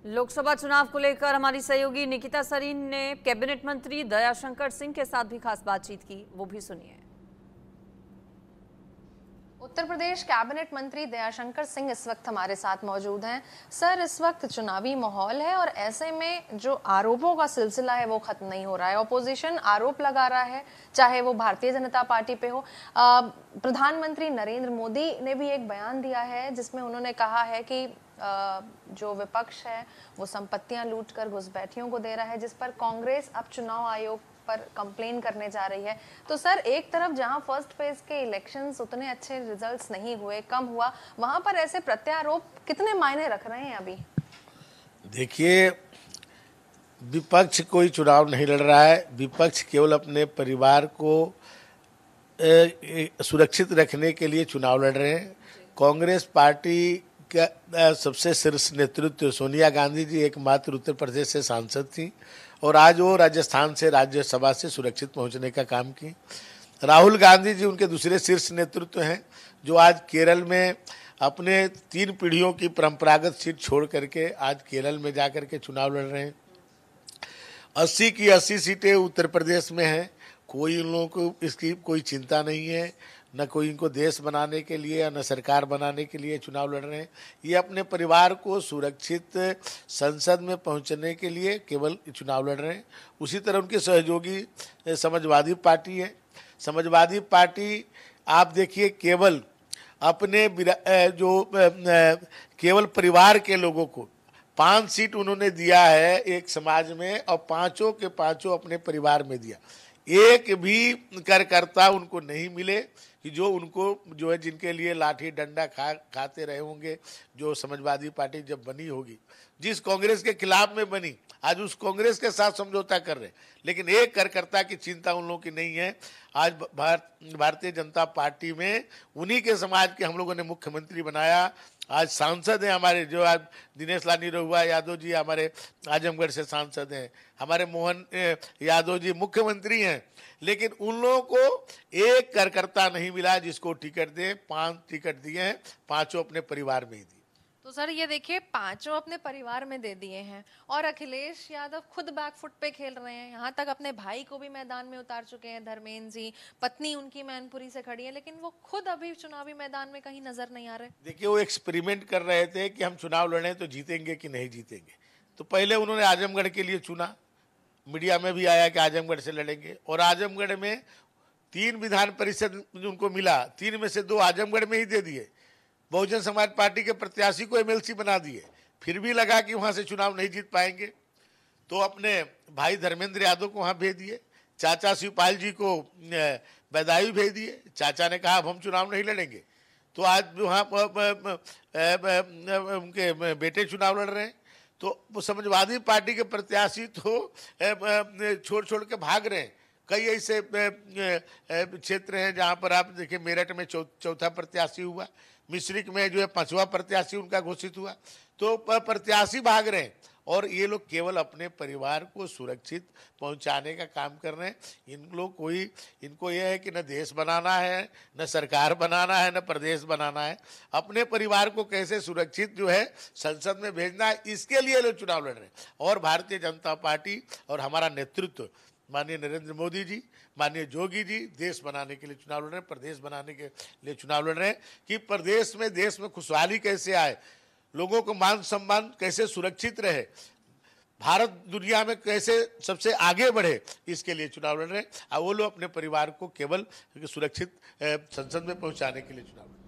लोकसभा चुनाव को लेकर हमारी सहयोगी निकिता सरीन ने कैबिनेट मंत्री दयाशंकर सिंह के साथ भी खास बातचीत की, वो भी सुनिए। उत्तर प्रदेश कैबिनेट मंत्री दयाशंकर सिंह इस वक्त हमारे साथ मौजूद हैं। सर, इस वक्त चुनावी माहौल है और ऐसे में जो आरोपों का सिलसिला है वो खत्म नहीं हो रहा है। ऑपोजिशन आरोप लगा रहा है, चाहे वो भारतीय जनता पार्टी पे हो। प्रधानमंत्री नरेंद्र मोदी ने भी एक बयान दिया है जिसमें उन्होंने कहा है कि जो विपक्ष है वो संपत्तियां लूटकर घुसपैठियों को दे रहा है, जिस पर कांग्रेस अब चुनाव आयोग पर कंप्लेन करने जा रही है। तो सर, एक तरफ जहां फर्स्ट फेज के इलेक्शंस उतने अच्छे रिजल्ट्स नहीं हुए, कम हुआ, वहां पर ऐसे प्रत्यारोप कितने मायने रख रहे हैं अभी? देखिए, विपक्ष कोई चुनाव नहीं लड़ रहा है। विपक्ष केवल अपने परिवार को सुरक्षित रखने के लिए चुनाव लड़ रहे हैं। कांग्रेस पार्टी का सबसे शीर्ष नेतृत्व सोनिया गांधी जी एकमात्र उत्तर प्रदेश से सांसद थी और आज वो राजस्थान से राज्यसभा से सुरक्षित पहुंचने का काम की। राहुल गांधी जी उनके दूसरे शीर्ष नेतृत्व हैं जो आज केरल में अपने 3 पीढ़ियों की परंपरागत सीट छोड़ करके आज केरल में जाकर के चुनाव लड़ रहे हैं। 80 की 80 सीटें उत्तर प्रदेश में हैं। कोई उन लोगों को इसकी कोई चिंता नहीं है, न कोई इनको देश बनाने के लिए या न सरकार बनाने के लिए चुनाव लड़ रहे हैं। ये अपने परिवार को सुरक्षित संसद में पहुंचने के लिए केवल चुनाव लड़ रहे हैं। उसी तरह उनके सहयोगी समाजवादी पार्टी है। समाजवादी पार्टी आप देखिए केवल अपने केवल परिवार के लोगों को 5 सीट उन्होंने दिया है एक समाज में और 5 के 5 अपने परिवार में दिया। एक भी कार्यकर्ता उनको नहीं मिले कि जो उनको जो है जिनके लिए लाठी डंडा खाते रहे होंगे। जो समाजवादी पार्टी जब बनी होगी, जिस कांग्रेस के खिलाफ में बनी, आज उस कांग्रेस के साथ समझौता कर रहे, लेकिन एक कार्यकर्ता की चिंता उन लोगों की नहीं है। आज भारतीय जनता पार्टी में उन्हीं के समाज के हम लोगों ने मुख्यमंत्री बनाया। आज सांसद हैं हमारे, जो आज दिनेश लाल निरहुआ यादव जी हमारे आजमगढ़ से सांसद हैं, हमारे मोहन यादव जी मुख्यमंत्री हैं, लेकिन उन लोगों को एक कार्यकर्ता नहीं मिला जिसको टिकट दे। 5 टिकट दिए हैं, 5 अपने परिवार में ही दिए। तो सर, ये देखिए, 5 अपने परिवार में दे दिए हैं और अखिलेश यादव खुद बैकफुट पे खेल रहे हैं। यहाँ तक अपने भाई को भी मैदान में उतार चुके हैं, धर्मेंद्र जी। पत्नी उनकी मैनपुरी से खड़ी है, लेकिन वो खुद अभी चुनावी मैदान में कहीं नजर नहीं आ रहे। देखिए, वो एक्सपेरिमेंट कर रहे थे कि हम चुनाव लड़े तो जीतेंगे कि नहीं जीतेंगे। तो पहले उन्होंने आजमगढ़ के लिए चुना, मीडिया में भी आया कि आजमगढ़ से लड़ेंगे, और आजमगढ़ में 3 विधान परिषद उनको मिला, 3 में से 2 आजमगढ़ में ही दे दिए। बहुजन समाज पार्टी के प्रत्याशी को एमएलसी बना दिए, फिर भी लगा कि वहां से चुनाव नहीं जीत पाएंगे, तो अपने भाई धर्मेंद्र यादव को वहां भेज दिए। चाचा शिवपाल जी को बदायूं भेज दिए। चाचा ने कहा अब हम चुनाव नहीं लड़ेंगे, तो आज वहाँ उनके बेटे चुनाव लड़ रहे हैं। तो समाजवादी पार्टी के प्रत्याशी तो छोड़ छोड़ के भाग रहे हैं। कई ऐसे क्षेत्र हैं जहां पर आप देखिए, मेरठ में चौथा प्रत्याशी हुआ, मिश्रिक में जो है 5वां प्रत्याशी उनका घोषित हुआ। तो प्रत्याशी भाग रहे हैं और ये लोग केवल अपने परिवार को सुरक्षित पहुंचाने का काम कर रहे हैं। इनको ये है कि न देश बनाना है, न सरकार बनाना है, न प्रदेश बनाना है। अपने परिवार को कैसे सुरक्षित जो है संसद में भेजना है, इसके लिए लोग चुनाव लड़ रहे हैं। और भारतीय जनता पार्टी और हमारा नेतृत्व माननीय नरेंद्र मोदी जी, माननीय योगी जी देश बनाने के लिए चुनाव लड़ रहे हैं, प्रदेश बनाने के लिए चुनाव लड़ रहे हैं कि देश में खुशहाली कैसे आए, लोगों को मान सम्मान कैसे सुरक्षित रहे, भारत दुनिया में कैसे सबसे आगे बढ़े, इसके लिए चुनाव लड़ रहे हैं। और वो लोग अपने परिवार को केवल सुरक्षित संसद में पहुंचाने के लिए चुनाव लड़ रहे हैं।